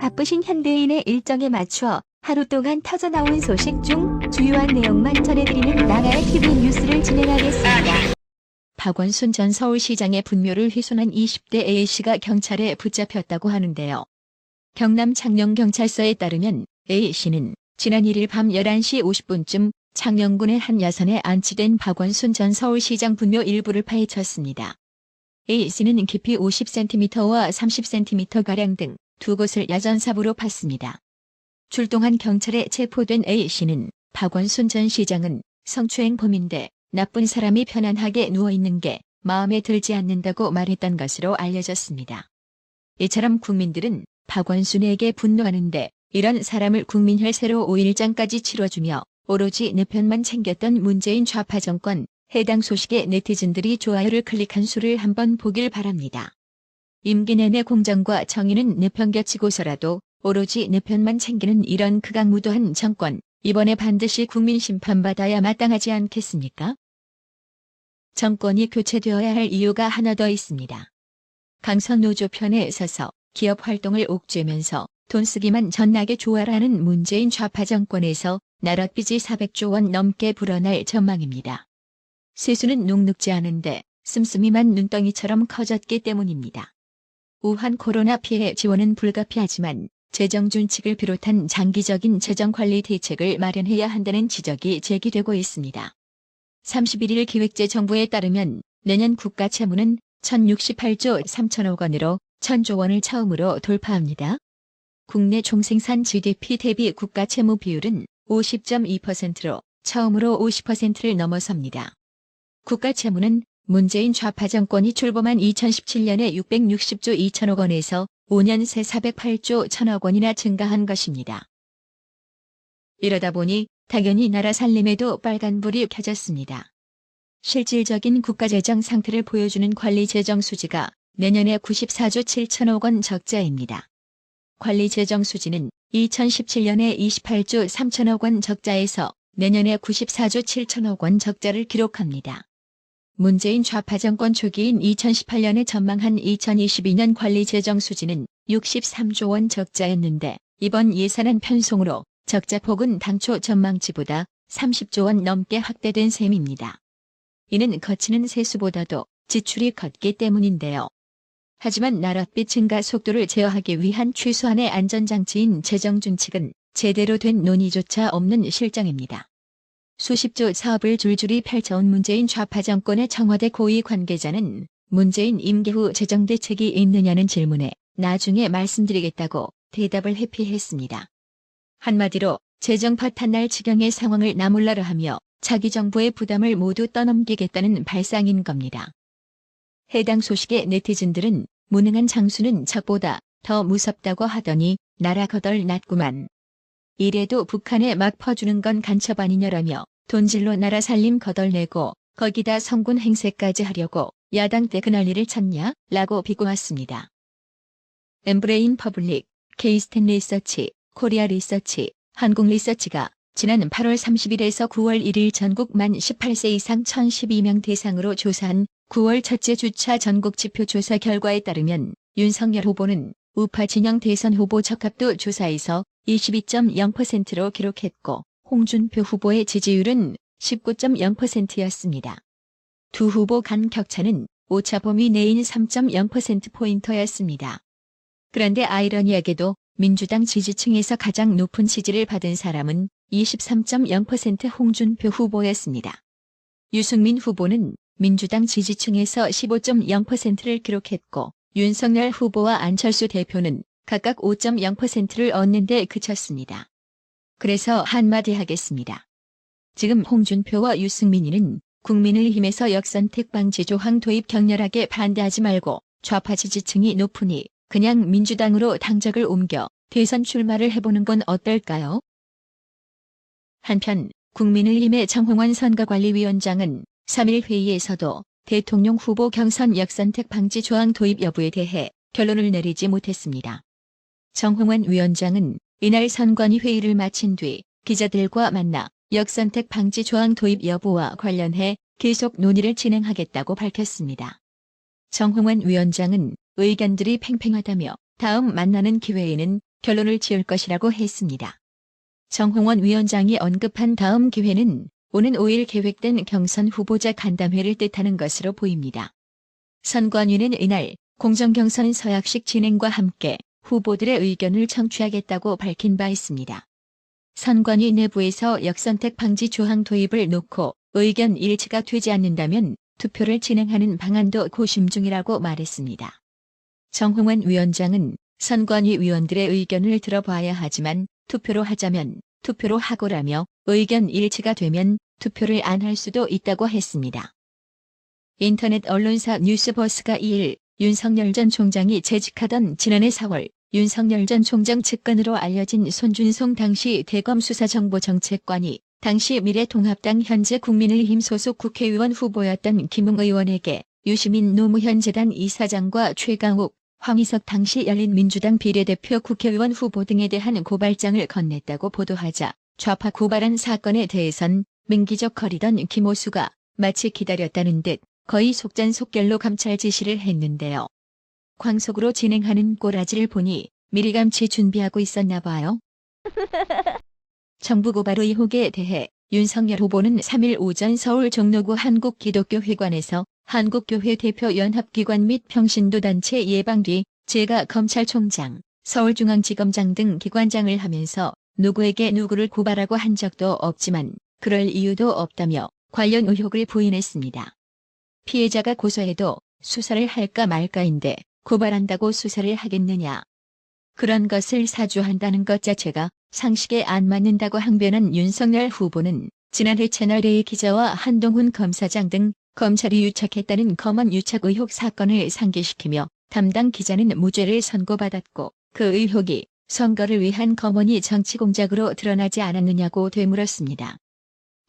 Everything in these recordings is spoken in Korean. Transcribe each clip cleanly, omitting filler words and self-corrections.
바쁘신 현대인의 일정에 맞춰 하루 동안 터져나온 소식 중 주요한 내용만 전해드리는 나라의 TV 뉴스를 진행하겠습니다. 박원순 전 서울시장의 분묘를 훼손한 20대 A씨가 경찰에 붙잡혔다고 하는데요. 경남 창녕경찰서에 따르면 A씨는 지난 1일 밤 11시 50분쯤 창녕군의 한 야산에 안치된 박원순 전 서울시장 분묘 일부를 파헤쳤습니다. A씨는 깊이 50cm와 30cm가량 등 두 곳을 야전삽으로 팠습니다. 출동한 경찰에 체포된 A씨는 박원순 전 시장은 성추행범인데 나쁜 사람이 편안하게 누워있는 게 마음에 들지 않는다고 말했던 것으로 알려졌습니다. 이처럼 국민들은 박원순에게 분노하는데 이런 사람을 국민혈세로 5일장까지 치러주며 오로지 내 편만 챙겼던 문재인 좌파 정권, 해당 소식에 네티즌들이 좋아요를 클릭한 수를 한번 보길 바랍니다. 임기 내내 공정과 정의는 내 편 겹치고서라도 오로지 내 편만 챙기는 이런 극악무도한 정권, 이번에 반드시 국민 심판받아야 마땅하지 않겠습니까? 정권이 교체되어야 할 이유가 하나 더 있습니다. 강선 노조 편에 서서 기업 활동을 옥죄면서 돈 쓰기만 전나게 좋아라는 문재인 좌파 정권에서 나라 빚이 400조 원 넘게 불어날 전망입니다. 세수는 눅눅지 않은데 씀씀이만 눈덩이처럼 커졌기 때문입니다. 우한 코로나 피해 지원은 불가피하지만 재정준칙을 비롯한 장기적인 재정관리 대책을 마련해야 한다는 지적이 제기되고 있습니다. 31일 기획재정부에 따르면 내년 국가 채무는 1068조 3천억 원으로 1000조 원을 처음으로 돌파합니다. 국내 총생산 GDP 대비 국가 채무 비율은 50.2%로 처음으로 50%를 넘어섭니다. 국가 채무는 문재인 좌파 정권이 출범한 2017년에 660조 2천억 원에서 5년 새 408조 1천억 원이나 증가한 것입니다. 이러다 보니 당연히 나라 살림에도 빨간불이 켜졌습니다. 실질적인 국가재정 상태를 보여주는 관리재정 수지가 내년에 94조 7천억 원 적자입니다. 관리재정 수지는 2017년에 28조 3천억 원 적자에서 내년에 94조 7천억 원 적자를 기록합니다. 문재인 좌파 정권 초기인 2018년에 전망한 2022년 관리재정 수지는 63조 원 적자였는데 이번 예산안 편성으로 적자폭은 당초 전망치보다 30조 원 넘게 확대된 셈입니다. 이는 거치는 세수보다도 지출이 컸기 때문인데요. 하지만 나랏빚 증가 속도를 제어하기 위한 최소한의 안전장치인 재정준칙은 제대로 된 논의조차 없는 실정입니다. 수십조 사업을 줄줄이 펼쳐온 문재인 좌파 정권의 청와대 고위 관계자는 문재인 임기 후 재정대책이 있느냐는 질문에 나중에 말씀드리겠다고 대답을 회피했습니다. 한마디로 재정 파탄날 지경의 상황을 나몰라라 하며 자기 정부의 부담을 모두 떠넘기겠다는 발상인 겁니다. 해당 소식에 네티즌들은 무능한 장수는 적보다 더 무섭다고 하더니 나라 거덜 났구만. 이래도 북한에 막 퍼주는 건 간첩 아니냐라며 돈질로 나라 살림 거덜내고 거기다 성군 행세까지 하려고 야당 때 그 난리를 쳤냐? 라고 비꼬았습니다. 엠브레인 퍼블릭, 케이스텐 리서치, 코리아 리서치, 한국 리서치가 지난 8월 30일에서 9월 1일 전국 만 18세 이상 1012명 대상으로 조사한 9월 첫째 주차 전국 지표 조사 결과에 따르면 윤석열 후보는 우파 진영 대선 후보 적합도 조사에서 22.0%로 기록했고 홍준표 후보의 지지율은 19.0%였습니다. 두 후보 간 격차는 오차 범위 내인 3.0%포인트였습니다. 그런데 아이러니하게도 민주당 지지층에서 가장 높은 지지를 받은 사람은 23.0% 홍준표 후보였습니다. 유승민 후보는 민주당 지지층에서 15.0%를 기록했고 윤석열 후보와 안철수 대표는 각각 5.0%를 얻는 데 그쳤습니다. 그래서 한마디 하겠습니다. 지금 홍준표와 유승민이는 국민의힘에서 역선택 방지 조항 도입 격렬하게 반대하지 말고 좌파 지지층이 높으니 그냥 민주당으로 당적을 옮겨 대선 출마를 해보는 건 어떨까요? 한편 국민의힘의 정홍원 선거관리위원장은 3일 회의에서도 대통령 후보 경선 역선택 방지 조항 도입 여부에 대해 결론을 내리지 못했습니다. 정홍원 위원장은 이날 선관위 회의를 마친 뒤 기자들과 만나 역선택 방지 조항 도입 여부와 관련해 계속 논의를 진행하겠다고 밝혔습니다. 정홍원 위원장은 의견들이 팽팽하다며 다음 만나는 기회에는 결론을 지을 것이라고 했습니다. 정홍원 위원장이 언급한 다음 기회는 오는 5일 계획된 경선 후보자 간담회를 뜻하는 것으로 보입니다. 선관위는 이날 공정경선 서약식 진행과 함께 후보들의 의견을 청취하겠다고 밝힌 바 있습니다. 선관위 내부에서 역선택 방지 조항 도입을 놓고 의견 일치가 되지 않는다면 투표를 진행하는 방안도 고심 중이라고 말했습니다. 정홍원 위원장은 선관위 위원들의 의견을 들어봐야 하지만 투표로 하자면 투표로 하고라며 의견 일치가 되면 투표를 안 할 수도 있다고 했습니다. 인터넷 언론사 뉴스버스가 2일 윤석열 전 총장이 재직하던 지난해 4월 윤석열 전 총장 측근으로 알려진 손준송 당시 대검수사정보정책관이 당시 미래통합당 현재 국민의힘 소속 국회의원 후보였던 김웅 의원에게 유시민 노무현 재단 이사장과 최강욱, 황희석 당시 열린민주당 비례대표 국회의원 후보 등에 대한 고발장을 건넸다고 보도하자 좌파 고발한 사건에 대해선 민기적거리던 김오수가 마치 기다렸다는 듯 거의 속전속결로 감찰 지시를 했는데요. 광속으로 진행하는 꼬라지를 보니 미리 감치 준비하고 있었나 봐요. 정부 고발 의혹에 대해 윤석열 후보는 3일 오전 서울 종로구 한국기독교회관에서 한국교회 대표 연합기관 및 평신도 단체 예방 뒤 제가 검찰총장, 서울중앙지검장 등 기관장을 하면서 누구에게 누구를 고발하고 한 적도 없지만 그럴 이유도 없다며 관련 의혹을 부인했습니다. 피해자가 고소해도 수사를 할까 말까인데 고발한다고 수사를 하겠느냐. 그런 것을 사주한다는 것 자체가 상식에 안 맞는다고 항변한 윤석열 후보는 지난해 채널A 기자와 한동훈 검사장 등 검찰이 유착했다는 검언 유착 의혹 사건을 상기시키며 담당 기자는 무죄를 선고받았고 그 의혹이 선거를 위한 검언이 정치 공작으로 드러나지 않았느냐고 되물었습니다.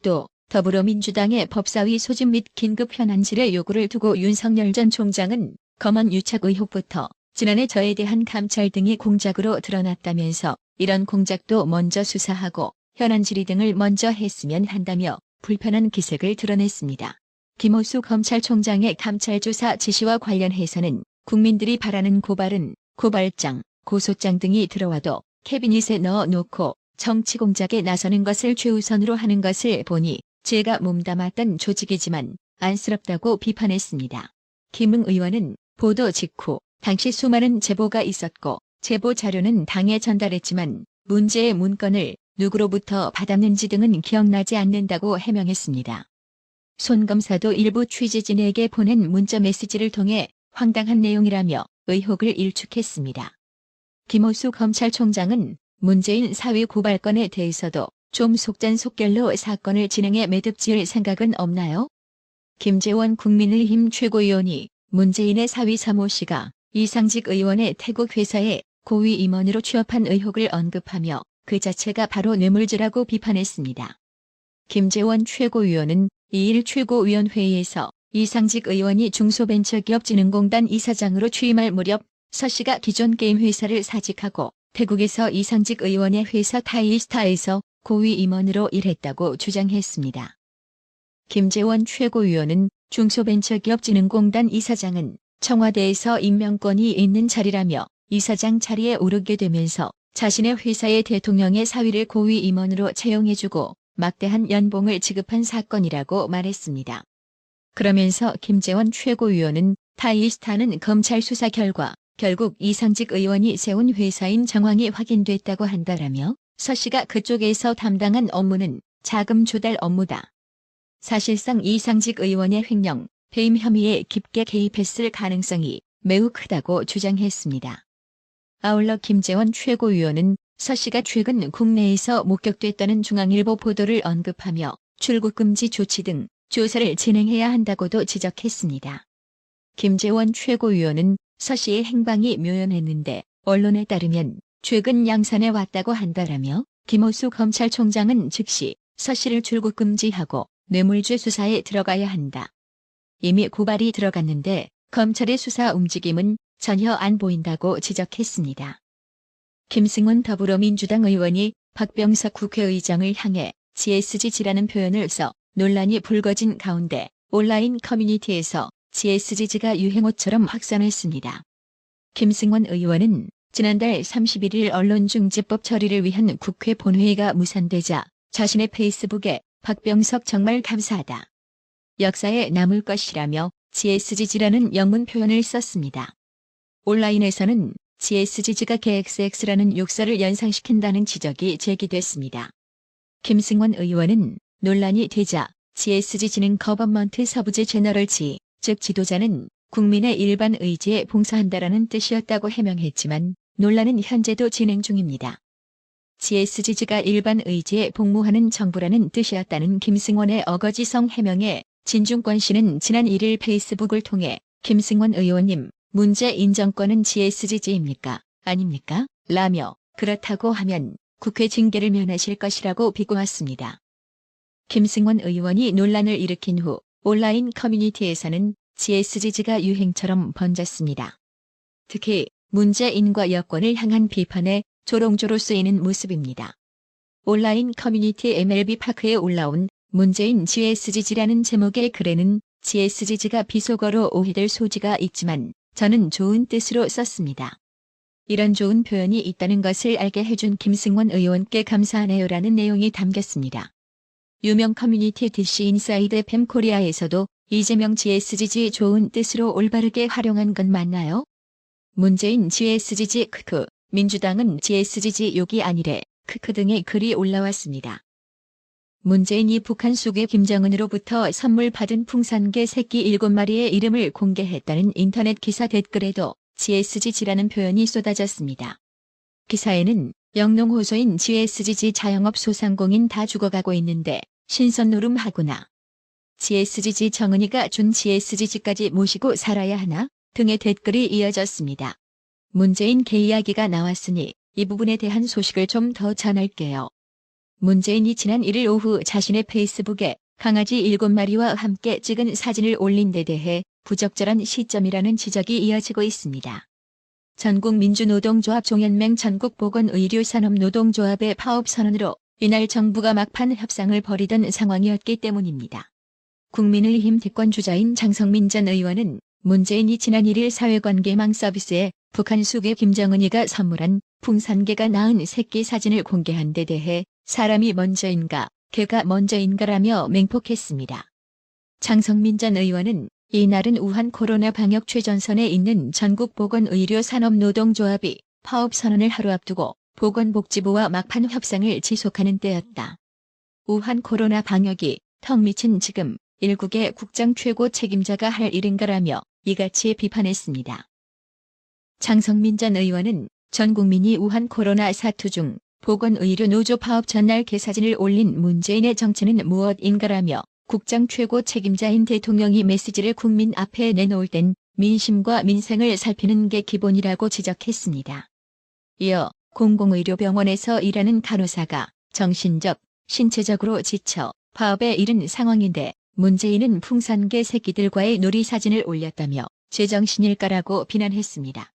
또 더불어민주당의 법사위 소집 및 긴급 현안질의 요구를 두고 윤석열 전 총장은 검언 유착 의혹부터 지난해 저에 대한 감찰 등이 공작으로 드러났다면서 이런 공작도 먼저 수사하고 현안 질의 등을 먼저 했으면 한다며 불편한 기색을 드러냈습니다. 김오수 검찰총장의 감찰조사 지시와 관련해서는 국민들이 바라는 고발은 고발장, 고소장 등이 들어와도 캐비닛에 넣어놓고 정치 공작에 나서는 것을 최우선으로 하는 것을 보니 제가 몸담았던 조직이지만 안쓰럽다고 비판했습니다. 김웅 의원은 보도 직후 당시 수많은 제보가 있었고 제보 자료는 당에 전달했지만 문제의 문건을 누구로부터 받았는지 등은 기억나지 않는다고 해명했습니다. 손 검사도 일부 취재진에게 보낸 문자 메시지를 통해 황당한 내용이라며 의혹을 일축했습니다. 김오수 검찰총장은 문재인 사위 고발건에 대해서도 좀 속전속결로 사건을 진행해 매듭 지을 생각은 없나요? 김재원 국민의힘 최고위원이 문재인의 사위 사모 씨가 이상직 의원의 태국 회사에 고위 임원으로 취업한 의혹을 언급하며 그 자체가 바로 뇌물죄라고 비판했습니다. 김재원 최고위원은 2일 최고위원회의에서 이상직 의원이 중소벤처기업진흥공단 이사장으로 취임할 무렵 서 씨가 기존 게임 회사를 사직하고 태국에서 이상직 의원의 회사 타이스타에서 고위 임원으로 일했다고 주장했습니다. 김재원 최고위원은 중소벤처기업진흥공단 이사장은 청와대에서 임명권이 있는 자리라며 이사장 자리에 오르게 되면서 자신의 회사의 대통령의 사위를 고위 임원으로 채용해주고 막대한 연봉을 지급한 사건이라고 말했습니다. 그러면서 김재원 최고위원은 타이스타는 검찰 수사 결과 결국 이상직 의원이 세운 회사인 정황이 확인됐다고 한다라며 서 씨가 그쪽에서 담당한 업무는 자금 조달 업무다. 사실상 이상직 의원의 횡령, 배임 혐의에 깊게 개입했을 가능성이 매우 크다고 주장했습니다. 아울러 김재원 최고위원은 서 씨가 최근 국내에서 목격됐다는 중앙일보 보도를 언급하며 출국 금지 조치 등 조사를 진행해야 한다고도 지적했습니다. 김재원 최고위원은 서 씨의 행방이 묘연했는데 언론에 따르면 최근 양산에 왔다고 한다라며 김오수 검찰총장은 즉시 서 씨를 출국 금지하고 뇌물죄 수사에 들어가야 한다. 이미 고발이 들어갔는데 검찰의 수사 움직임은 전혀 안 보인다고 지적했습니다. 김승훈 더불어민주당 의원이 박병석 국회의장을 향해 GSG라는 표현을 써 논란이 불거진 가운데 온라인 커뮤니티에서 GSG가 유행어처럼 확산했습니다. 김승원 의원은 지난달 31일 언론중재법 처리를 위한 국회 본회의가 무산되자 자신의 페이스북에 박병석 정말 감사하다. 역사에 남을 것이라며 GSGG라는 영문 표현을 썼습니다. 온라인에서는 GSGG가 KXX라는 욕설을 연상시킨다는 지적이 제기됐습니다. 김승원 의원은 논란이 되자 GSGG는 거버먼트 서부지 제너럴지, 즉 지도자는 국민의 일반 의지에 봉사한다라는 뜻이었다고 해명했지만 논란은 현재도 진행 중입니다. GSGG가 일반 의지에 복무하는 정부라는 뜻이었다는 김승원의 어거지성 해명에 진중권 씨는 지난 1일 페이스북을 통해 김승원 의원님, 문재인 정권은 GSGG입니까? 아닙니까? 라며 그렇다고 하면 국회 징계를 면하실 것이라고 비꼬았습니다. 김승원 의원이 논란을 일으킨 후 온라인 커뮤니티에서는 GSGG가 유행처럼 번졌습니다. 특히 문재인과 여권을 향한 비판에 조롱조로 쓰이는 모습입니다. 온라인 커뮤니티 MLB파크에 올라온 문재인 GSGG라는 제목의 글에는 GSGG가 비속어로 오해될 소지가 있지만 저는 좋은 뜻으로 썼습니다. 이런 좋은 표현이 있다는 것을 알게 해준 김승원 의원께 감사하네요라는 내용이 담겼습니다. 유명 커뮤니티 DC 인사이드 FM 코리아에서도 이재명 GSGG 좋은 뜻으로 올바르게 활용한 건 맞나요? 문재인 GSGG 크크, 민주당은 GSGG 욕이 아니래 크크 등의 글이 올라왔습니다. 문재인이 북한 수계 김정은으로부터 선물 받은 풍산개 새끼 7마리의 이름을 공개했다는 인터넷 기사 댓글에도 GSGG라는 표현이 쏟아졌습니다. 기사에는 영농호소인 GSGG 자영업 소상공인 다 죽어가고 있는데 신선노름하구나. GSGG 정은이가 준 GSGG까지 모시고 살아야 하나? 등의 댓글이 이어졌습니다. 문재인 개 이야기가 나왔으니 이 부분에 대한 소식을 좀 더 전할게요. 문재인이 지난 1일 오후 자신의 페이스북에 강아지 7마리와 함께 찍은 사진을 올린 데 대해 부적절한 시점이라는 지적이 이어지고 있습니다. 전국민주노동조합 종연맹 전국보건의료산업노동조합의 파업 선언으로 이날 정부가 막판 협상을 벌이던 상황이었기 때문입니다. 국민의힘 대권주자인 장성민 전 의원은 문재인이 지난 1일 사회관계망 서비스에 북한 수계 김정은이가 선물한 풍산개가 낳은 새끼 사진을 공개한 데 대해 사람이 먼저인가, 개가 먼저인가라며 맹폭했습니다. 장성민 전 의원은 이날은 우한 코로나 방역 최전선에 있는 전국보건의료산업노동조합이 파업 선언을 하루 앞두고 보건복지부와 막판 협상을 지속하는 때였다. 우한 코로나 방역이 턱 미친 지금 일국의 국장 최고 책임자가 할 일인가라며 이같이 비판했습니다. 장성민 전 의원은 전 국민이 우한 코로나 사투 중 보건의료노조 파업 전날 개사진을 올린 문재인의 정체는 무엇인가라며 국장 최고 책임자인 대통령이 메시지를 국민 앞에 내놓을 땐 민심과 민생을 살피는 게 기본이라고 지적했습니다. 이어 공공의료병원에서 일하는 간호사가 정신적, 신체적으로 지쳐 파업에 이른 상황인데 문재인은 풍산개 새끼들과의 놀이 사진을 올렸다며 제정신일까라고 비난했습니다.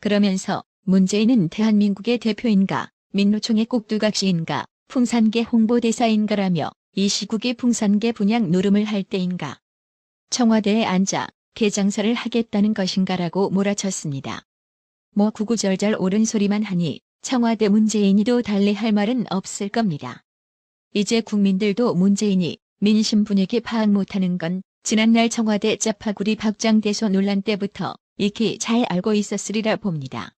그러면서 문재인은 대한민국의 대표인가, 민노총의 꼭두각시인가, 풍산개 홍보대사인가라며 이 시국이 풍산개 분양 노름을 할 때인가, 청와대에 앉아 개장사를 하겠다는 것인가라고 몰아쳤습니다. 뭐 구구절절 옳은 소리만 하니 청와대 문재인이도 달리 할 말은 없을 겁니다. 이제 국민들도 문재인이 민심 분위기 파악 못하는 건 지난날 청와대 짜파구리 박장대소 논란 때부터 익히 잘 알고 있었으리라 봅니다.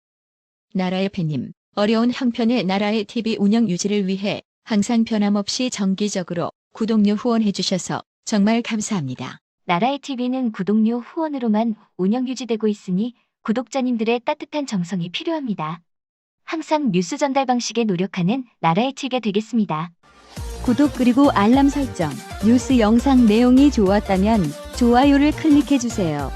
나라의 팬님, 어려운 형편의 나라의 TV 운영 유지를 위해 항상 변함없이 정기적으로 구독료 후원해 주셔서 정말 감사합니다. 나라의 TV는 구독료 후원으로만 운영 유지되고 있으니 구독자님들의 따뜻한 정성이 필요합니다. 항상 뉴스 전달 방식에 노력하는 나라의 TV가 되겠습니다. 구독 그리고 알람 설정, 뉴스 영상 내용이 좋았다면 좋아요를 클릭해 주세요.